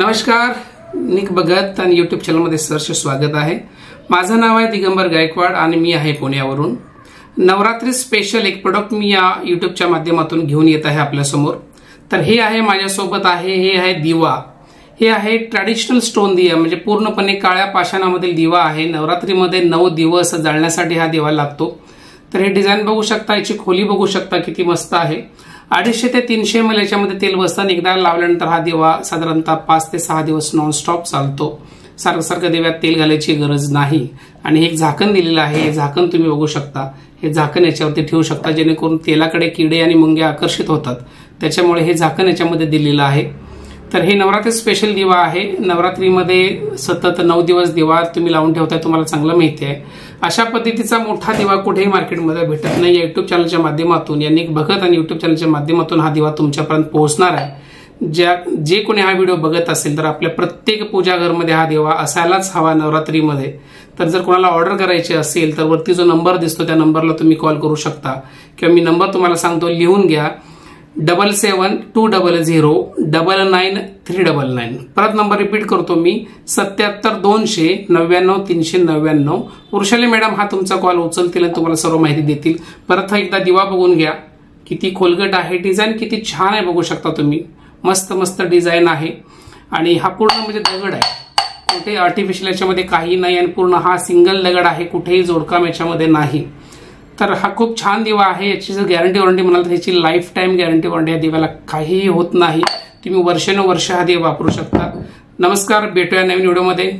नमस्कार, निक भगत आणि यूट्यूब चॅनलमध्ये सहर्ष स्वागत आहे। माझं नाव आहे दिगंबर गायकवाड आणि मी आहे पुण्यावरून। नवरात्री स्पेशल एक प्रोडक्ट मी या यूट्यूबच्या माध्यमातून घेऊन येत आहे आपल्या समोर। तर हे आहे माझ्यासोबत आहे, हे आहे दिवा। हे आहे ट्रॅडिशनल स्टोन दिवा, म्हणजे पूर्णपणे काळ्या पाषाणामधील दिवा आहे। नवरात्रीमध्ये 9 दिवस जाळण्यासाठी हा दिवा लागतो। तर हे डिझाइन बघू शकता, याची खोली बघू शकता किती मस्त आहे। 250 ते 300 ml याच्यामध्ये तेल बसतं। एकदा लावल्यानंतर हा दिवा साधारणतः 5 ते 6 दिवस नॉन स्टॉप चालतो। सारखं दिव्यात तेल घालायची गरज नाही। आणि एक झाकण दिलेलं आहे, हे झाकण तुम्ही बघू शकता। हे झाकण याच्यावरती ठेवू शकता, जेणेकरून तेलाकडे किडे आणि मुंग्या आकर्षित होतात, त्याच्यामुळे हे झाकण याच्यामध्ये दिलेलं आहे। तर हे नवरात्री स्पेशल दिवा आहे। नवरात्रीमध्ये सतत 9 दिवस दिवा तुम्ही लावून ठेवताय, तुम्हाला चांगलं माहिती आहे। अशा पद्धतीचा मोठा दिवा कुठेही मार्केटमध्ये भेटत नाही। युट्यूब चॅनलच्या माध्यमातून यांनी भगत आणि युट्यूब चॅनलच्या माध्यमातून हा दिवा तुमच्यापर्यंत पोहोचणार आहे। जे कोणी हा व्हिडिओ बघत असेल तर आपल्या प्रत्येक पूजा घरमध्ये हा दिवा असायलाच हवा नवरात्रीमध्ये। तर जर कोणाला ऑर्डर करायची असेल तर वरती जो नंबर दिसतो त्या नंबरला तुम्ही कॉल करू शकता, किंवा मी नंबर तुम्हाला सांगतो, लिहून घ्या 7720999399। परत नंबर रिपीट करतो मी, 7720999399। वृषाली मॅडम हा तुमचा कॉल उचलतील आणि तुम्हाला सर्व माहिती देतील। परत एकदा दिवा बघून घ्या, किती खोलगट आहे, डिझाइन किती छान आहे बघू शकता तुम्ही। मस्त मस्त डिझाइन आहे आणि हा पूर्ण म्हणजे दगड आहे, कुठे आर्टिफिशियल याच्यामध्ये काही नाही आणि पूर्ण हा सिंगल दगड आहे, कुठेही जोडकाम याच्यामध्ये नाही। तर हा खूप छान दिवा आहे। याची जर गॅरंटी वॉरंटी म्हणाल तर याची लाईफ टाइम गॅरंटी वॉरंटी, या दिव्याला काहीही होत नाही। तुम्ही वर्षानुवर्ष हा दिवा वापरू शकता। नमस्कार, भेटूया नवीन व्हिडिओमध्ये।